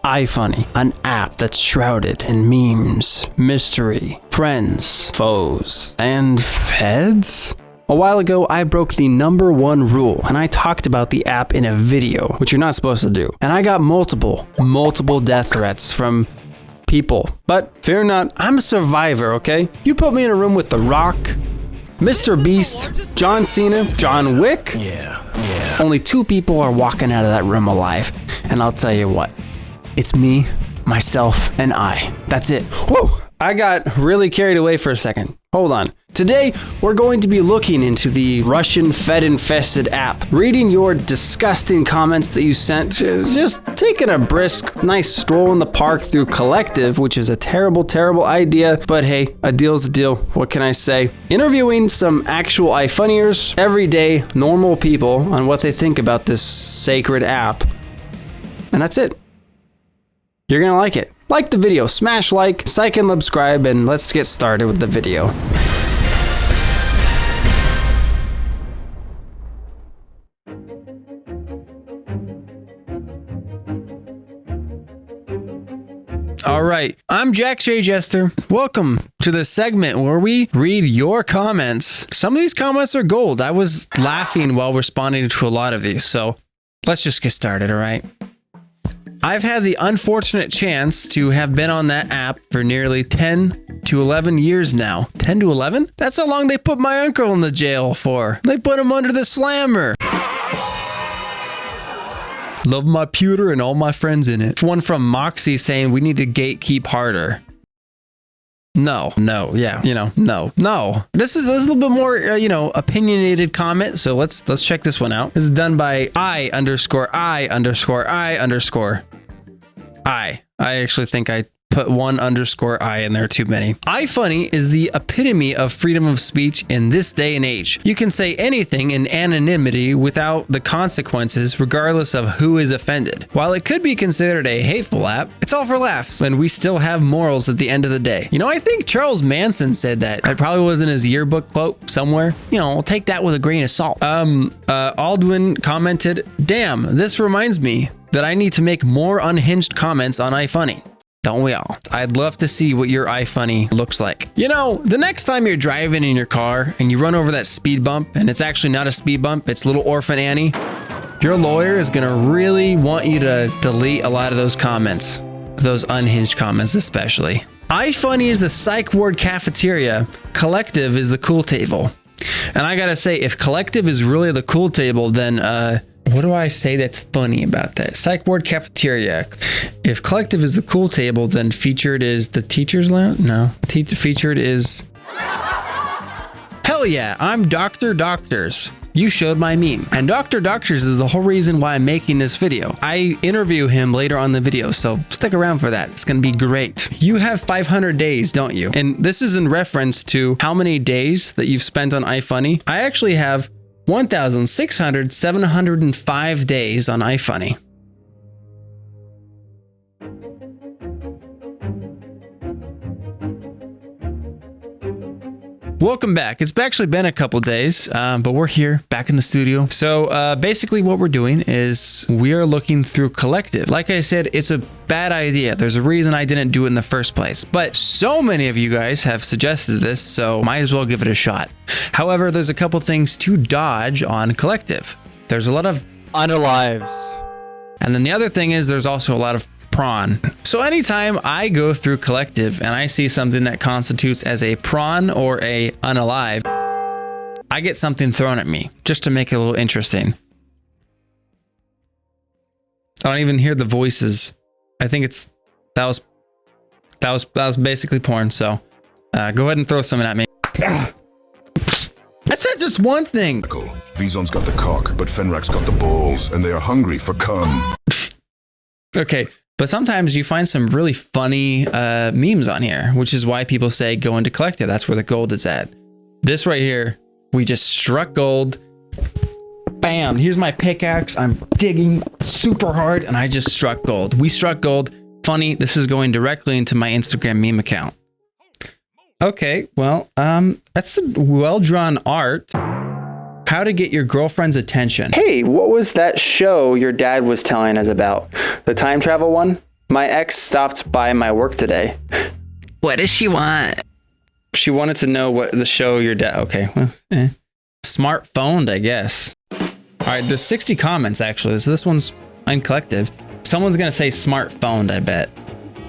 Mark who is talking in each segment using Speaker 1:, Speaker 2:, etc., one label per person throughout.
Speaker 1: iFunny, an app that's shrouded in memes, mystery, friends, foes, and feds? A while ago, I broke the #1 rule, and I talked about the app in a video, which you're not supposed to do. And I got multiple death threats from people. But fear not, I'm a survivor, okay? You put me in a room with The Rock, Mr. Beast, John Cena, John Wick. Yeah. Only 2 people are walking out of that room alive. And I'll tell you what, it's me, myself, and I. That's it. Whoa, I got really carried away for a second. Hold on. Today, we're going to be looking into the Russian Fed-infested app, reading your disgusting comments that you sent, just taking a brisk, nice stroll in the park through Collective, which is a terrible, terrible idea, but hey, a deal's a deal. What can I say? Interviewing some actual ifunniers, everyday, normal people on what they think about this sacred app. And that's it. You're gonna like it. Like the video, smash like, psych and subscribe, and let's get started with the video. All right, I'm Jack.J.Jester. Welcome to the segment where we read your comments. Some of these comments are gold. I was laughing while responding to a lot of these, so let's just get started, all right? I've had the unfortunate chance to have been on that app for nearly 10 to 11 years now. 10 to 11? That's how long they put my uncle in the jail for. They put him under the slammer. Love my pewter and all my friends in it. One from Moxie saying we need to gatekeep harder. No. This is a little bit more, opinionated comment. So let's check this one out. This is done by I. I actually think I put 1_I in there too many. iFunny is the epitome of freedom of speech in this day and age. You can say anything in anonymity without the consequences, regardless of who is offended. While it could be considered a hateful app, it's all for laughs, and we still have morals at the end of the day. You know, I think Charles Manson said that. It probably was in his yearbook quote somewhere. You know, I'll take that with a grain of salt. Aldwin commented, "Damn, this reminds me that I need to make more unhinged comments on iFunny." Don't we all? I'd love to see what your iFunny looks like. You know, the next time you're driving in your car and you run over that speed bump, and it's actually not a speed bump, it's little orphan Annie, your lawyer is gonna really want you to delete a lot of those comments. Those unhinged comments especially. iFunny is the psych ward cafeteria. Collective is the cool table. And I gotta say, if Collective is really the cool table, then what do I say that's funny about that? Psych ward cafeteria. If Collective is the cool table, then featured is the teacher's lounge? No. Featured is... Hell yeah, I'm Dr. Doctors. You showed my meme. And Dr. Doctors is the whole reason why I'm making this video. I interview him later on the video, so stick around for that. It's gonna be great. You have 500 days, don't you? And this is in reference to how many days that you've spent on iFunny. I actually have 1,705 days on iFunny. Welcome back. It's actually been a couple days, but we're here back in the studio. So basically what we're doing is we are looking through Collective. Like I said, it's a bad idea. There's a reason I didn't do it in the first place, but so many of you guys have suggested this, so might as well give it a shot. However, there's a couple things to dodge on Collective. There's a lot of unalives. And then the other thing is there's also a lot of prawn. So anytime I go through Collective and I see something that constitutes as a prawn or a unalive, I get something thrown at me just to make it a little interesting. I don't even hear the voices. I think that was basically porn. So go ahead and throw something at me. I said just one thing.
Speaker 2: Vizon's got the cock, but Fenrak's got the balls, and they are hungry for cum.
Speaker 1: Okay. But sometimes you find some really funny memes on here, which is why people say go into Collective. That's where the gold is at. This right here, we just struck gold. Bam, here's my pickaxe. I'm digging super hard and I just struck gold. We struck gold. Funny, this is going directly into my Instagram meme account. Okay, well, that's a well-drawn art. How to get your girlfriend's attention. Hey, what was that show your dad was telling us about? The time travel one? My ex stopped by my work today. What does she want? She wanted to know what the show your dad. Okay. Well, Smartphoned, I guess. All right. There's 60 comments actually. So this one's uncollective. Someone's going to say smartphoned, I bet.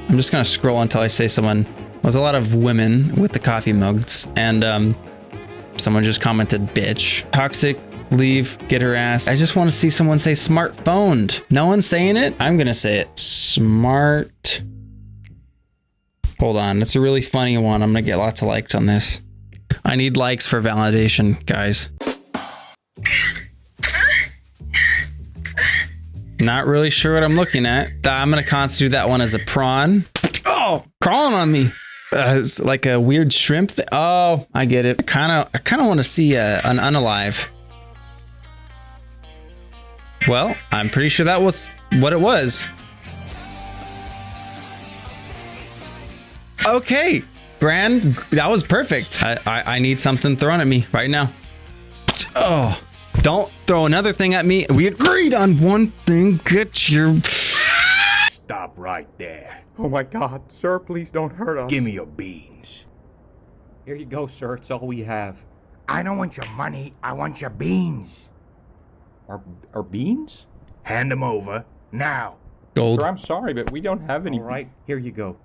Speaker 1: I'm just going to scroll until I say someone. There's a lot of women with the coffee mugs. And someone just commented, bitch. Toxic, leave, get her ass. I just want to see someone say smartphoned. No one's saying it. I'm going to say it. Smart. Hold on. That's a really funny one. I'm going to get lots of likes on this. I need likes for validation, guys. Not really sure what I'm looking at. I'm going to constitute that one as a prawn. Oh, crawling on me. It's like a weird shrimp. Oh, I get it. I kind of want to see an unalive. Well, I'm pretty sure that was what it was. Okay, Brand, that was perfect. I need something thrown at me right now. Oh, don't throw another thing at me. We agreed on one thing. Get your...
Speaker 3: Stop right there.
Speaker 4: Oh my God, sir, please don't hurt us.
Speaker 3: Give me your beans.
Speaker 4: Here you go, sir. It's all we have.
Speaker 3: I don't want your money. I want your beans.
Speaker 4: Our beans?
Speaker 3: Hand them over now.
Speaker 1: Gold.
Speaker 4: Sir, I'm sorry, but we don't have any.
Speaker 5: All right, here you go.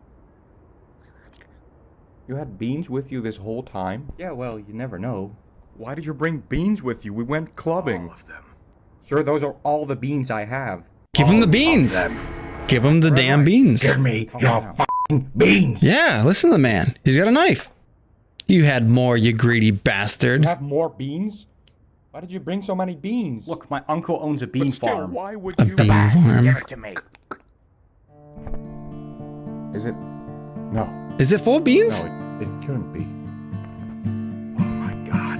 Speaker 4: You had beans with you this whole time?
Speaker 5: Yeah, well, you never know.
Speaker 4: Why did you bring beans with you? We went clubbing.
Speaker 3: All of them.
Speaker 5: Sir, those are all the beans I have.
Speaker 1: Give him the
Speaker 3: All
Speaker 1: beans.
Speaker 3: of them.
Speaker 1: Give him the damn beans.
Speaker 3: Give me your f***ing beans.
Speaker 1: Yeah, listen to the man. He's got a knife. You had more, you greedy bastard.
Speaker 4: You have more beans? Why did you bring so many beans?
Speaker 5: Look, my uncle owns a bean
Speaker 4: But still,
Speaker 5: farm.
Speaker 4: why would
Speaker 1: A
Speaker 4: you?
Speaker 1: bean farm.
Speaker 3: Give it to me.
Speaker 4: Is it? No.
Speaker 1: Is it full of beans?
Speaker 4: No, it couldn't be.
Speaker 3: Oh my God.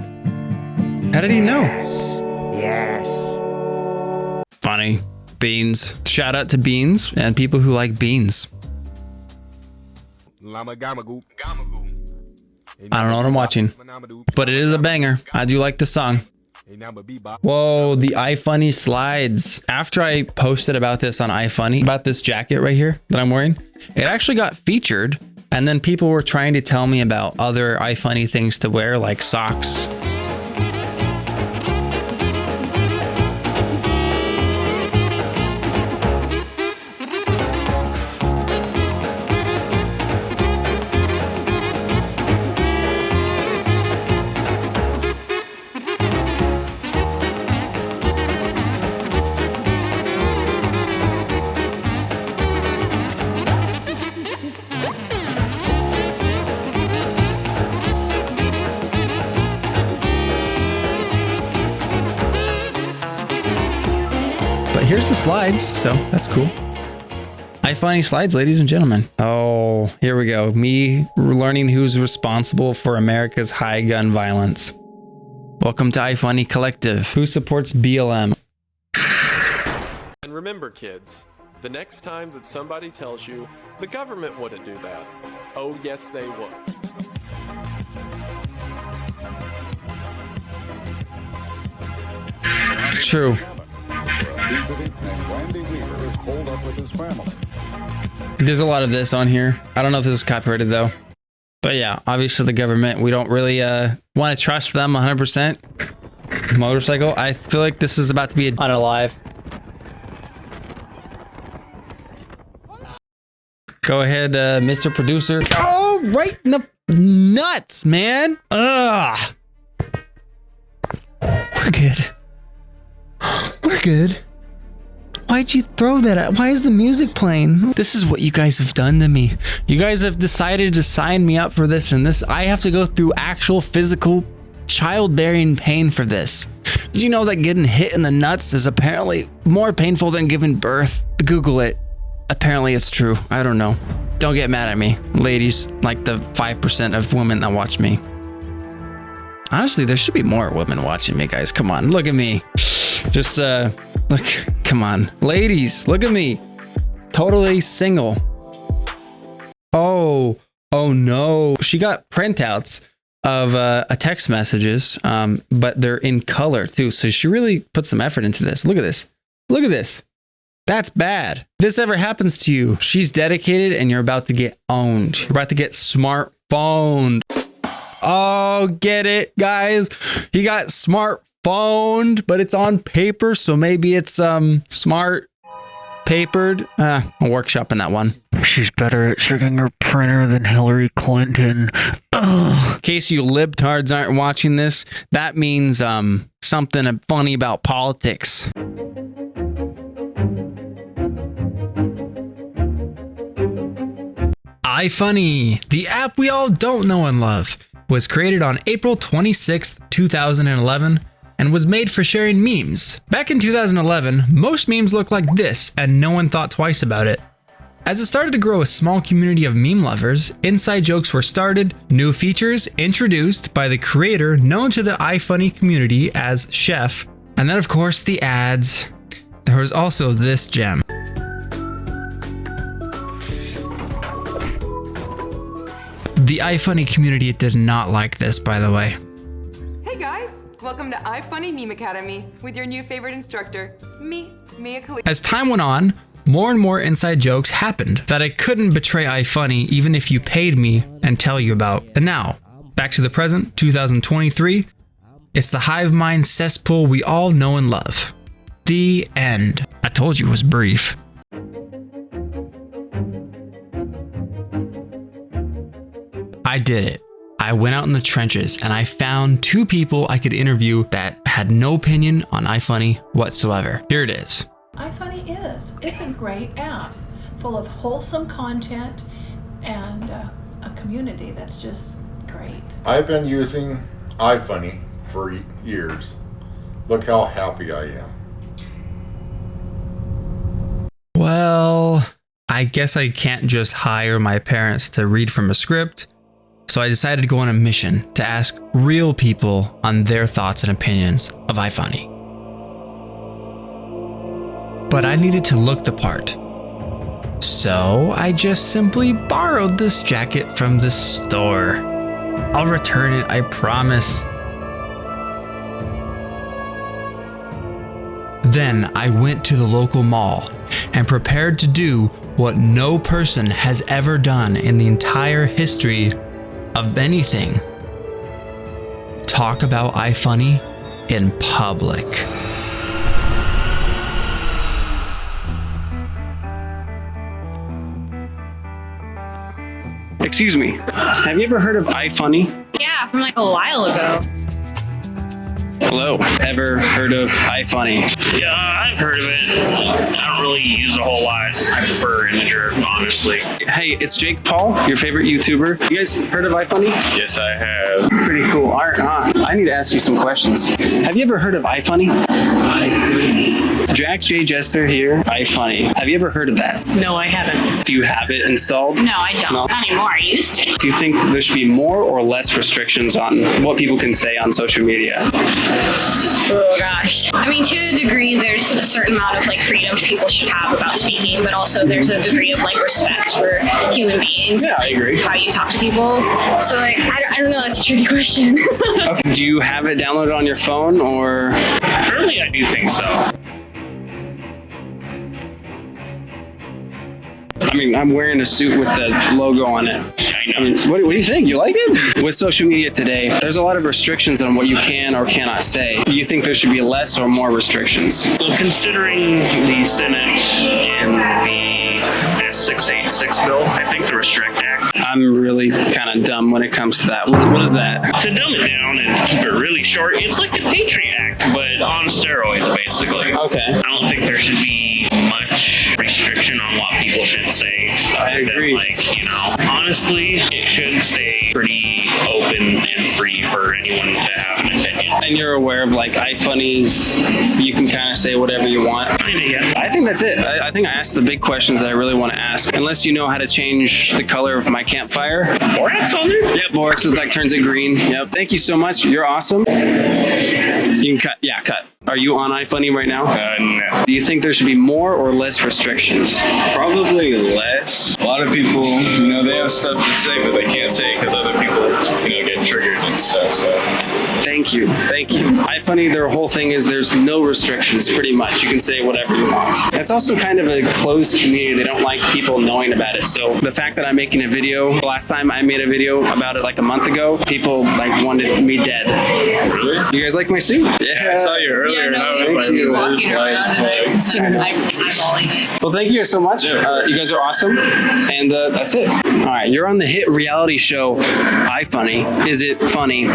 Speaker 1: How did he know?
Speaker 3: Yes.
Speaker 1: Funny. Beans. Shout out to beans and people who like beans. I don't know what I'm watching, but it is a banger. I do like the song. Whoa, the iFunny slides. After I posted about this on iFunny, about this jacket right here that I'm wearing, it actually got featured. And then people were trying to tell me about other iFunny things to wear, like socks. Here's the slides, so that's cool. iFunny slides, ladies and gentlemen. Oh, here we go. Me learning who's responsible for America's high gun violence. Welcome to iFunny Collective. Who supports BLM?
Speaker 6: And remember, kids, the next time that somebody tells you the government wouldn't do that, oh yes they would.
Speaker 1: True. There's a lot of this on here. I don't know if this is copyrighted though. But yeah, obviously the government, we don't really want to trust them 100%. Motorcycle, I feel like this is about to be unalive. Go ahead, Mr. Producer. Oh, right in the nuts, man. Ugh. We're good. We're good. Why'd you throw that at? Why is the music playing? This is what you guys have done to me. You guys have decided to sign me up for this, and this I have to go through actual physical childbearing pain for this. Did you know that getting hit in the nuts is apparently more painful than giving birth? Google it. Apparently it's true. I don't know. Don't get mad at me, ladies, like the 5% of women that watch me. Honestly, there should be more women watching me, guys. Come on, look at me. Just look, come on, ladies, look at me. Totally single. Oh no. She got printouts of text messages, but they're in color too. So she really put some effort into this. Look at this. Look at this. That's bad. If this ever happens to you, she's dedicated and you're about to get owned. You're about to get smartphoned. Oh, get it, guys? He got smartphoned, but it's on paper, so maybe it's smart papered. I'm workshopping that one.
Speaker 7: She's better at tricking her printer than Hillary Clinton. Ugh.
Speaker 1: In case you libtards aren't watching this, that means something funny about politics. iFunny, the app we all don't know and love, was created on April 26th, 2011, and was made for sharing memes. Back in 2011, most memes looked like this, and no one thought twice about it. As it started to grow a small community of meme lovers, inside jokes were started, new features introduced by the creator known to the iFunny community as Chef, and then of course the ads. There was also this gem. The iFunny community did not like this, by the way.
Speaker 8: Hey guys, welcome to iFunny Meme Academy with your new favorite instructor, me, Mia Khalifa.
Speaker 1: As time went on, more and more inside jokes happened that I couldn't betray iFunny even if you paid me and tell you about. And now, back to the present, 2023, it's the hive mind cesspool we all know and love. The end. I told you it was brief. I did it. I went out in the trenches and I found 2 people I could interview that had no opinion on iFunny whatsoever. Here it is.
Speaker 9: iFunny is. It's a great app full of wholesome content and a community that's just great.
Speaker 10: I've been using iFunny for years. Look how happy I am.
Speaker 1: Well, I guess I can't just hire my parents to read from a script. So I decided to go on a mission to ask real people on their thoughts and opinions of iFunny. But I needed to look the part. So I just simply borrowed this jacket from the store. I'll return it, I promise. Then I went to the local mall and prepared to do what no person has ever done in the entire history of anything. Talk about iFunny in public. Excuse me, have you ever heard of iFunny?
Speaker 11: Yeah, from like a while ago.
Speaker 1: Hello, ever heard of iFunny?
Speaker 12: Yeah, I've heard of it. I don't really use a whole lot. I prefer Integer, honestly.
Speaker 1: Hey, it's Jake Paul, your favorite YouTuber. You guys heard of iFunny?
Speaker 12: Yes, I have.
Speaker 1: Pretty cool. All right, I need to ask you some questions. Have you ever heard of iFunny? JackJJester here, iFunny. Have you ever heard of that?
Speaker 11: No, I haven't.
Speaker 1: Do you have it installed?
Speaker 11: No, I don't.
Speaker 1: No?
Speaker 11: Not anymore. I used to.
Speaker 1: Do you think there should be more or less restrictions on what people can say on social media?
Speaker 11: Oh gosh. I mean, to a degree, there's a certain amount of like freedom people should have about speaking, but also there's a degree of like respect for human beings.
Speaker 1: Yeah, I agree.
Speaker 11: How you talk to people. So like, I don't know. That's a tricky question.
Speaker 1: Okay. Do you have it downloaded on your phone or?
Speaker 12: Currently, I do think so.
Speaker 1: I mean, I'm wearing a suit with the logo on it. I mean, what do you think? You like it? With social media today, there's a lot of restrictions on what you can or cannot say. Do you think there should be less or more restrictions?
Speaker 12: Well, considering the Senate and the S686 bill, I think the Restrict Act.
Speaker 1: I'm really kind of dumb when it comes to that. What is that?
Speaker 12: To dumb it down and keep it really short, it's like the Patriot Act, but on steroids, basically.
Speaker 1: Okay.
Speaker 12: I don't think there should be much restriction on what people should say.
Speaker 1: I agree.
Speaker 12: Like, you know, honestly, it should stay pretty open and free for anyone to have an opinion.
Speaker 1: And you're aware of like iFunnies, you can kind of say whatever you want.
Speaker 12: Kinda, yeah.
Speaker 1: I think that's it. I think I asked the big questions that I really want to ask. Unless you know how to change the color of my campfire.
Speaker 12: Borax on there?
Speaker 1: Yep, Borax is like turns it green. Yep. Thank you so much. You're awesome. You can cut. Yeah, cut. Are you on iFunny right now?
Speaker 12: No.
Speaker 1: Do you think there should be more or less restrictions?
Speaker 13: Probably less. A lot of people, they have stuff to say, but they can't say it because other people, get triggered and stuff. So.
Speaker 1: Thank you. Thank you. iFunny iFunny, their whole thing is there's no restrictions, pretty much. You can say whatever you want. It's also kind of a closed community. They don't like people knowing about it. So the fact that I'm making a video, the last time I made a video about it like a month ago, people like wanted me dead.
Speaker 12: Really?
Speaker 1: You guys like my suit?
Speaker 12: Yeah, I saw you earlier.
Speaker 11: Yeah, no,
Speaker 12: and I was
Speaker 11: we
Speaker 12: like,
Speaker 11: see you walking around and I'm eyeballing it.
Speaker 1: Well, thank you guys so much. You guys are awesome. And that's it. All right, you're on the hit reality show iFunny. Is it funny?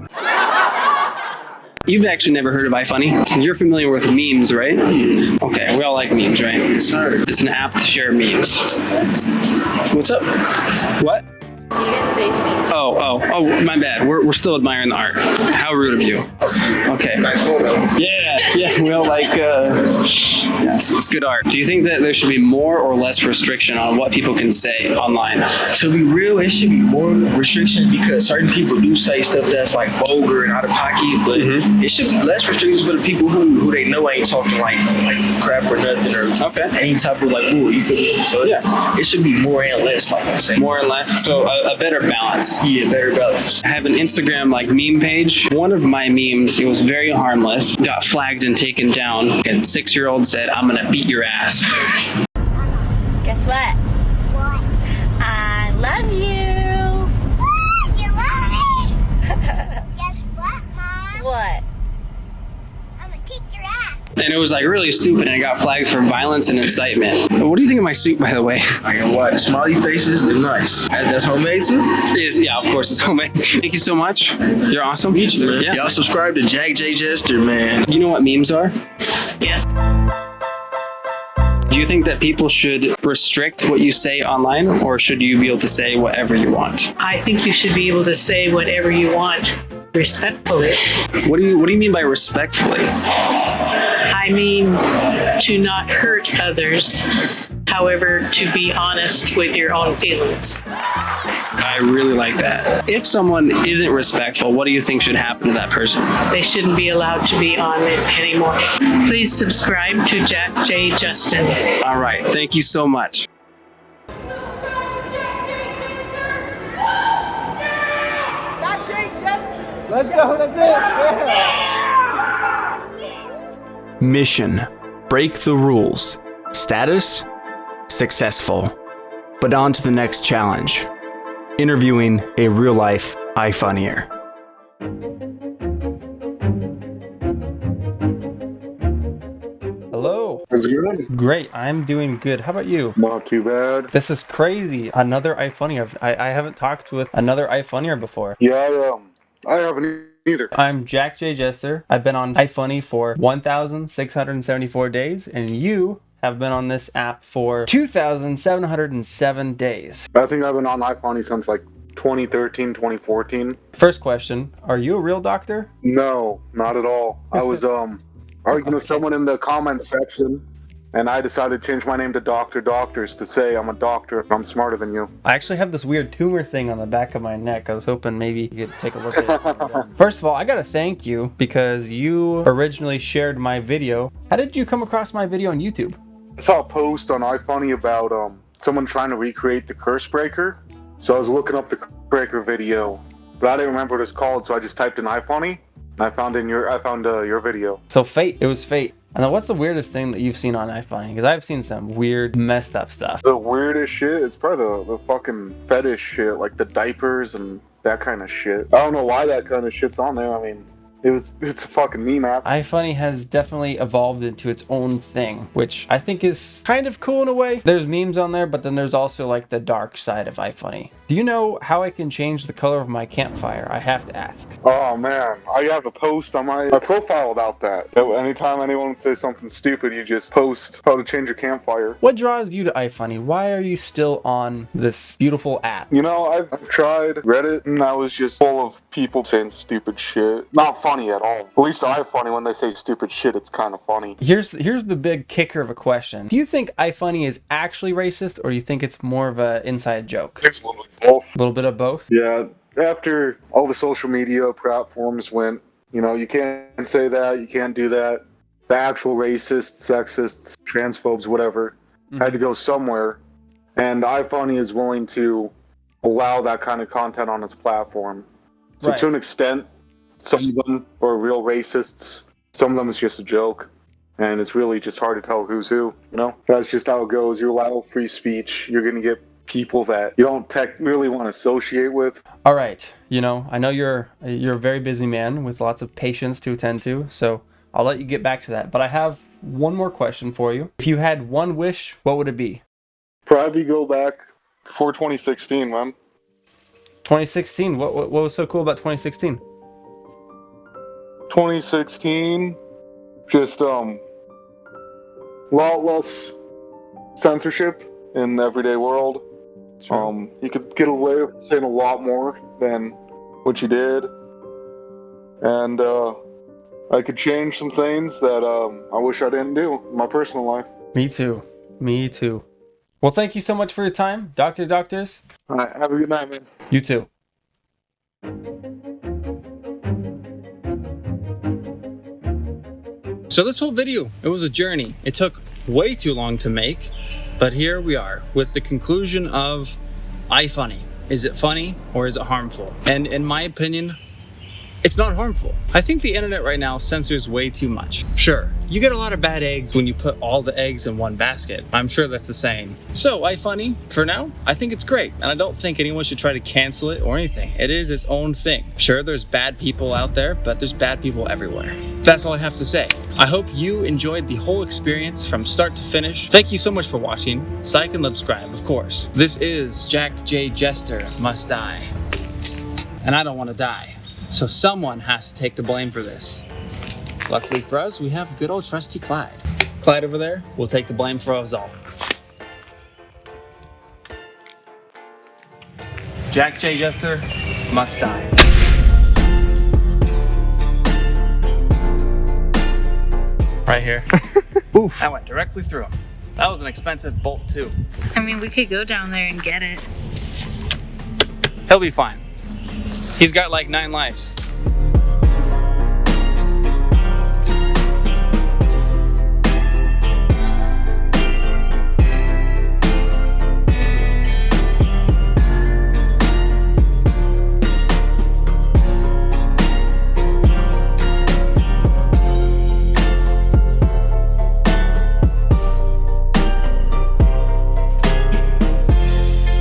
Speaker 1: You've actually never heard of iFunny? You're familiar with memes, right? Yeah. Okay, we all like memes, right? Yes, sir. It's an app to share memes. What's up? What?
Speaker 11: You guys face me.
Speaker 1: Oh, my bad. We're still admiring the art. How rude of you. Okay. Nice photo. Yeah, we all like, yes, it's good art. Do you think that there should be more or less restriction on what people can say online?
Speaker 14: To be real, it should be more restrictions because certain people do say stuff that's like vulgar and out of pocket, but it should be less restrictions for the people who they know ain't talking like crap or nothing or any type of like bull, you feel me? So yeah, it should be more and less, like I say.
Speaker 1: More and less, so a better balance.
Speaker 14: Yeah, better balance.
Speaker 1: I have an Instagram like meme page. One of my memes, it was very harmless, got flagged and taken down. And 6-year-old said, "I'm gonna beat your ass."
Speaker 11: Guess what? What? I love you. You love me? Guess what, Mom? What? I'm gonna kick your ass.
Speaker 1: And it was like really stupid and I got flags for violence and incitement. What do you think of my suit, by the way?
Speaker 14: I can watch smiley faces, they're nice. That's homemade too?
Speaker 1: Yeah, of course it's homemade. Thank you so much. You're awesome.
Speaker 14: Meet you, man.
Speaker 1: Yeah.
Speaker 14: Y'all subscribe to JackJJester, man.
Speaker 1: You know what memes are?
Speaker 11: Yes.
Speaker 1: Do you think that people should restrict what you say online, or should you be able to say whatever you want?
Speaker 15: I think you should be able to say whatever you want respectfully.
Speaker 1: What do you mean by respectfully?
Speaker 15: I mean to not hurt others, however, to be honest with your own feelings.
Speaker 1: I really like that. If someone isn't respectful, what do you think should happen to that person?
Speaker 15: They shouldn't be allowed to be on it anymore. Please subscribe to Jack.J.Jester.
Speaker 1: All right, thank you so much.
Speaker 4: Let's go, that's it.
Speaker 16: Mission: break the rules. Status: successful. But on to the next challenge: interviewing a real-life ifunnier.
Speaker 1: Hello.
Speaker 10: How's it going?
Speaker 1: Great, I'm doing good. How about you?
Speaker 10: Not too bad.
Speaker 1: This is crazy. Another ifunnier. I haven't talked with another ifunnier before.
Speaker 10: Yeah, I haven't either.
Speaker 1: I'm JackJJester. I've been on iFunny for 1,674 days, and you have been on this app for 2,707 days.
Speaker 10: I think I've been on iFunny since like 2013, 2014.
Speaker 1: First question, are you a real doctor?
Speaker 10: No, not at all. I was arguing with someone in the comment section, and I decided to change my name to Dr. Doctors to say I'm a doctor. I'm smarter than you.
Speaker 1: I actually have this weird tumor thing on the back of my neck. I was hoping maybe you could take a look at it. First of all, I gotta thank you because you originally shared my video. How did you come across my video on YouTube?
Speaker 10: I saw a post on iFunny about someone trying to recreate the curse breaker. So I was looking up the curse breaker video, but I didn't remember what it was called, so I just typed in iFunny, and I found your video.
Speaker 1: So fate. It was fate. And then what's the weirdest thing that you've seen on iFunny? Because I've seen some weird, messed up stuff.
Speaker 10: The weirdest shit? It's probably the fucking fetish shit, like the diapers and that kind of shit. I don't know why that kind of shit's on there. I mean, it's a fucking meme app.
Speaker 1: iFunny has definitely evolved into its own thing, which I think is kind of cool in a way. There's memes on there, but then there's also like the dark side of iFunny. Do you know how I can change the color of my campfire? I have to ask.
Speaker 10: Oh man, I have a post on my profile about that. Anytime anyone says something stupid, you just post how to change your campfire.
Speaker 1: What draws you to iFunny? Why are you still on this beautiful app?
Speaker 10: You know, I've tried Reddit, and that was just full of people saying stupid shit. Not funny at all. At least iFunny, when they say stupid shit, it's kind of funny.
Speaker 1: Here's the big kicker of a question. Do you think iFunny is actually racist, or do you think it's more of an inside joke?
Speaker 10: It's a little bit both.
Speaker 1: A little bit of both?
Speaker 10: Yeah. After all the social media platforms went, you know, you can't say that, you can't do that. The actual racists, sexists, transphobes, whatever, had to go somewhere. And iFunny is willing to allow that kind of content on its platform. So to an extent, some of them are real racists, some of them is just a joke. And it's really just hard to tell who's who, you know? That's just how it goes. You allow free speech, you're going to get people that you don't really want to associate with.
Speaker 1: All right, you know, I know you're a very busy man with lots of patients to attend to, so I'll let you get back to that. But I have one more question for you. If you had one wish, what would it be?
Speaker 10: Probably go back before 2016, man.
Speaker 1: 2016? What was so cool about 2016?
Speaker 10: 2016, just lot less censorship in the everyday world.
Speaker 1: Sure.
Speaker 10: You could get away with saying a lot more than what you did, and I could change some things that I wish I didn't do in my personal life.
Speaker 1: Me too. Me too. Well, thank you so much for your time, Doctors.
Speaker 10: All right, have a good night, man.
Speaker 1: You too. So this whole video, it was a journey. It took way too long to make, but here we are with the conclusion of iFunny. Is it funny or is it harmful? And in my opinion, it's not harmful. I think the internet right now censors way too much. Sure, you get a lot of bad eggs when you put all the eggs in one basket. I'm sure that's the saying. So iFunny, for now, I think it's great. And I don't think anyone should try to cancel it or anything. It is its own thing. Sure, there's bad people out there, but there's bad people everywhere. That's all I have to say. I hope you enjoyed the whole experience from start to finish. Thank you so much for watching. Like and subscribe, of course. This is JackJJester Must Die. And I don't want to die. So someone has to take the blame for this. Luckily for us, we have good old trusty Clyde. Clyde over there will take the blame for us all. JackJJester Must Die. Right here. Oof. That went directly through him. That was an expensive bolt too.
Speaker 11: I mean, we could go down there and get it.
Speaker 1: He'll be fine. He's got like 9 lives.